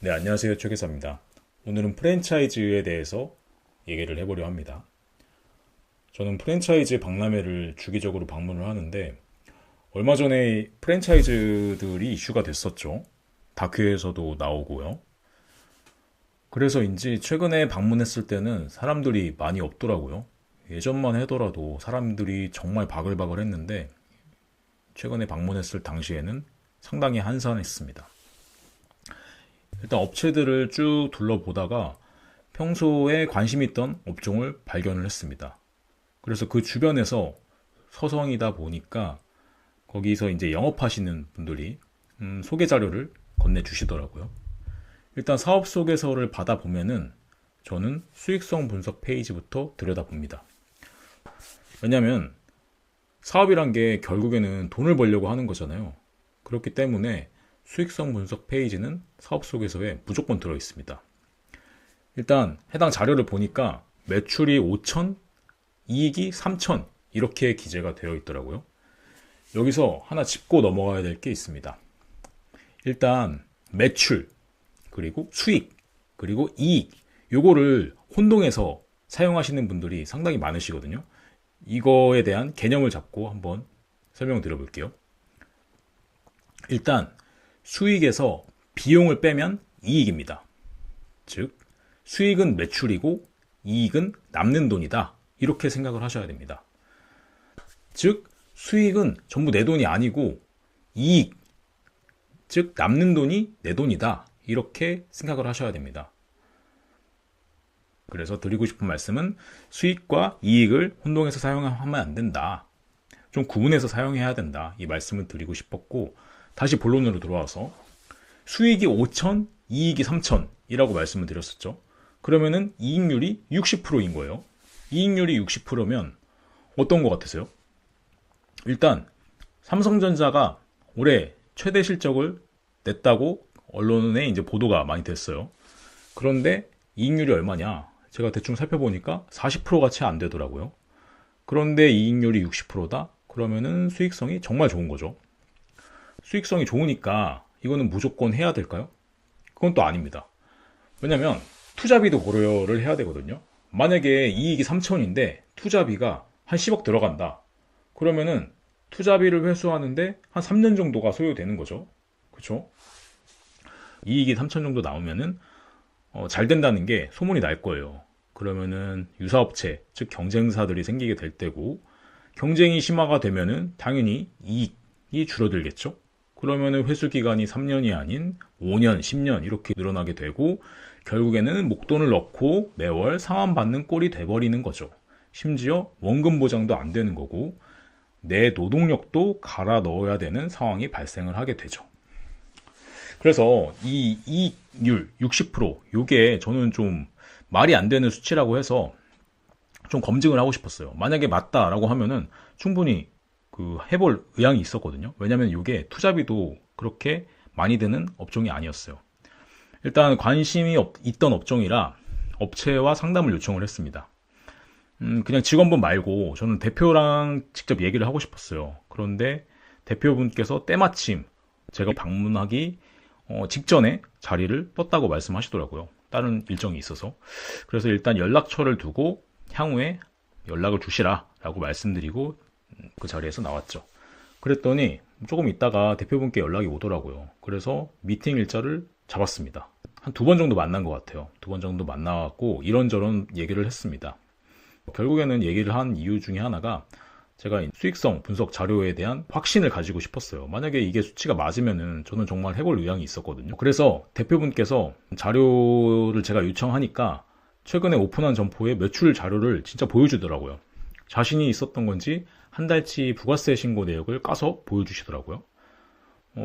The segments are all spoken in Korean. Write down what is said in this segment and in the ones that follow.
네, 안녕하세요. 최계사입니다. 오늘은 프랜차이즈에 대해서 얘기를 해보려 합니다. 저는 프랜차이즈 박람회를 주기적으로 방문을 하는데 얼마 전에 프랜차이즈들이 이슈가 됐었죠. 다큐에서도 나오고요. 그래서인지 최근에 방문했을 때는 사람들이 많이 없더라고요. 예전만 하더라도 사람들이 정말 바글바글 했는데 최근에 방문했을 당시에는 상당히 한산했습니다. 일단 업체들을 쭉 둘러보다가 평소에 관심 있던 업종을 발견을 했습니다. 그래서 그 주변에서 서성이다 보니까 거기서 이제 영업하시는 분들이 소개 자료를 건네주시더라고요. 일단 사업 소개서를 받아보면은 저는 수익성 분석 페이지부터 들여다봅니다. 왜냐면 사업이란 게 결국에는 돈을 벌려고 하는 거잖아요. 그렇기 때문에 수익성 분석 페이지는 사업 소개서에 무조건 들어 있습니다. 일단 해당 자료를 보니까 매출이 5천, 이익이 3천 이렇게 기재가 되어 있더라고요. 여기서 하나 짚고 넘어가야 될 게 있습니다. 일단 매출, 그리고 수익, 그리고 이익 요거를 혼동해서 사용하시는 분들이 상당히 많으시거든요. 이거에 대한 개념을 잡고 한번 설명을 드려볼게요. 일단 수익에서 비용을 빼면 이익입니다. 즉 수익은 매출이고 이익은 남는 돈이다. 이렇게 생각을 하셔야 됩니다. 즉 수익은 전부 내 돈이 아니고 이익, 즉 남는 돈이 내 돈이다. 이렇게 생각을 하셔야 됩니다. 그래서 드리고 싶은 말씀은 수익과 이익을 혼동해서 사용하면 안 된다. 좀 구분해서 사용해야 된다. 이 말씀을 드리고 싶었고, 다시 본론으로 돌아와서 수익이 5천, 이익이 3천이라고 말씀을 드렸었죠. 그러면은 이익률이 60%인 거예요. 이익률이 60%면 어떤 것 같으세요? 일단 삼성전자가 올해 최대 실적을 냈다고 언론에 이제 보도가 많이 됐어요. 그런데 이익률이 얼마냐? 제가 대충 살펴보니까 40%가 채 안 되더라고요. 그런데 이익률이 60%다? 그러면은 수익성이 정말 좋은 거죠. 수익성이 좋으니까 이거는 무조건 해야 될까요? 그건 또 아닙니다. 왜냐면 투자비도 고려를 해야 되거든요. 만약에 이익이 3천인데 투자비가 한 10억 들어간다. 그러면은 투자비를 회수하는데 한 3년 정도가 소요되는 거죠. 그렇죠? 이익이 3천 정도 나오면은 잘 된다는 게 소문이 날 거예요. 그러면은 유사업체, 즉 경쟁사들이 생기게 될 때고 경쟁이 심화가 되면은 당연히 이익이 줄어들겠죠. 그러면은 회수 기간이 3년이 아닌 5년, 10년 이렇게 늘어나게 되고 결국에는 목돈을 넣고 매월 상환받는 꼴이 돼버리는 거죠. 심지어 원금 보장도 안 되는 거고 내 노동력도 갈아 넣어야 되는 상황이 발생을 하게 되죠. 그래서 이 이익률 60% 요게 저는 좀 말이 안 되는 수치라고 해서 좀 검증을 하고 싶었어요. 만약에 맞다라고 하면은 충분히 해볼 의향이 있었거든요. 왜냐면 이게 투자비도 그렇게 많이 드는 업종이 아니었어요. 일단 관심이 있던 업종이라 업체와 상담을 요청을 했습니다. 그냥 직원분 말고 저는 대표랑 직접 얘기를 하고 싶었어요. 그런데 대표분께서 때마침 제가 방문하기 직전에 자리를 떴다고 말씀하시더라고요. 다른 일정이 있어서. 그래서 일단 연락처를 두고 향후에 연락을 주시라 라고 말씀드리고 그 자리에서 나왔죠. 그랬더니 조금 있다가 대표분께 연락이 오더라고요. 그래서 미팅 일자를 잡았습니다. 한 2번 정도 만난 것 같아요. 2번 정도 만나갖고 이런저런 얘기를 했습니다. 결국에는 얘기를 한 이유 중에 하나가 제가 수익성 분석 자료에 대한 확신을 가지고 싶었어요. 만약에 이게 수치가 맞으면은 저는 정말 해볼 의향이 있었거든요. 그래서 대표분께서 자료를 제가 요청하니까 최근에 오픈한 점포의 매출 자료를 진짜 보여주더라고요. 자신이 있었던 건지 한 달치 부가세 신고 내역을 까서 보여주시더라고요.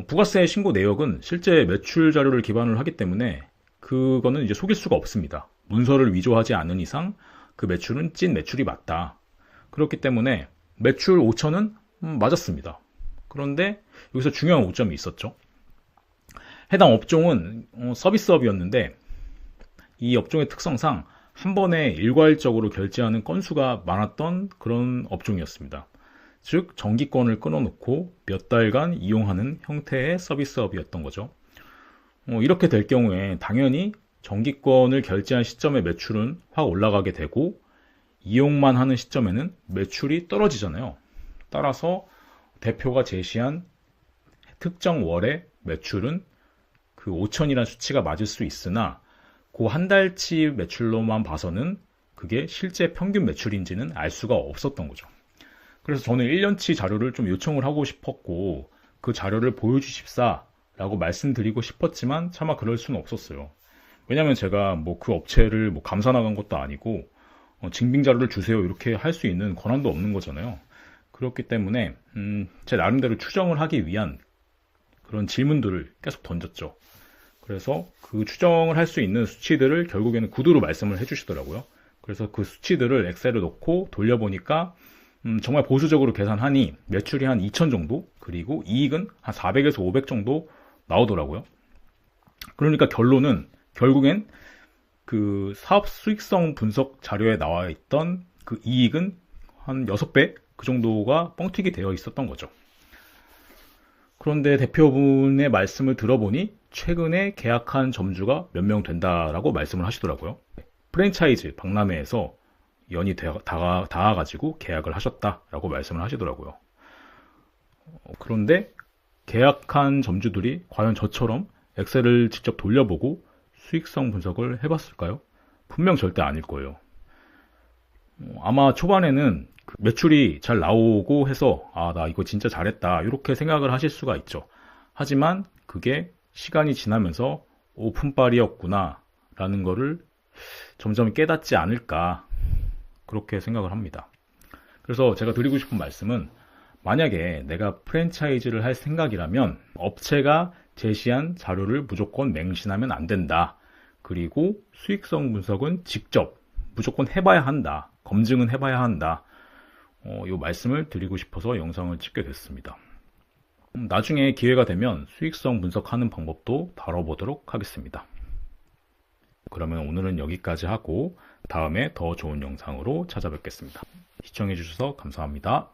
부가세 신고 내역은 실제 매출 자료를 기반으로 하기 때문에 그거는 이제 속일 수가 없습니다. 문서를 위조하지 않은 이상 그 매출은 찐 매출이 맞다. 그렇기 때문에 매출 5천은 맞았습니다. 그런데 여기서 중요한 오점이 있었죠. 해당 업종은 서비스업이었는데 이 업종의 특성상 한 번에 일괄적으로 결제하는 건수가 많았던 그런 업종이었습니다. 즉 정기권을 끊어놓고 몇 달간 이용하는 형태의 서비스업이었던 거죠. 이렇게 될 경우에 당연히 정기권을 결제한 시점에 매출은 확 올라가게 되고 이용만 하는 시점에는 매출이 떨어지잖아요. 따라서 대표가 제시한 특정 월의 매출은 그 5천이라는 수치가 맞을 수 있으나 그 한 달치 매출로만 봐서는 그게 실제 평균 매출인지는 알 수가 없었던 거죠. 그래서 저는 1년치 자료를 좀 요청을 하고 싶었고 그 자료를 보여주십사 라고 말씀드리고 싶었지만 차마 그럴 수는 없었어요. 왜냐면 제가 뭐 그 업체를 뭐 감사 나간 것도 아니고 증빙 자료를 주세요 이렇게 할 수 있는 권한도 없는 거잖아요. 그렇기 때문에 제 나름대로 추정을 하기 위한 그런 질문들을 계속 던졌죠. 그래서 그 추정을 할 수 있는 수치들을 결국에는 구두로 말씀을 해주시더라고요. 그래서 그 수치들을 엑셀에 넣고 돌려보니까 정말 보수적으로 계산하니 매출이 한 2천 정도, 그리고 이익은 한 400에서 500 정도 나오더라고요. 그러니까 결론은 결국엔 그 사업 수익성 분석 자료에 나와 있던 그 이익은 한 6배 그 정도가 뻥튀기 되어 있었던 거죠. 그런데 대표분의 말씀을 들어보니 최근에 계약한 점주가 몇 명 된다라고 말씀을 하시더라고요. 프랜차이즈 박람회에서 연이 닿아가지고 계약을 하셨다라고 말씀을 하시더라고요. 그런데 계약한 점주들이 과연 저처럼 엑셀을 직접 돌려보고 수익성 분석을 해봤을까요? 분명 절대 아닐 거예요. 아마 초반에는 매출이 잘 나오고 해서 나 이거 진짜 잘했다 이렇게 생각을 하실 수가 있죠. 하지만 그게 시간이 지나면서 오픈빨이었구나 라는 거를 점점 깨닫지 않을까 그렇게 생각을 합니다. 그래서 제가 드리고 싶은 말씀은 만약에 내가 프랜차이즈를 할 생각이라면 업체가 제시한 자료를 무조건 맹신하면 안 된다. 그리고 수익성 분석은 직접 무조건 해봐야 한다. 검증은 해봐야 한다. 이 말씀을 드리고 싶어서 영상을 찍게 됐습니다. 나중에 기회가 되면 수익성 분석하는 방법도 다뤄보도록 하겠습니다. 그러면 오늘은 여기까지 하고 다음에 더 좋은 영상으로 찾아뵙겠습니다. 시청해주셔서 감사합니다.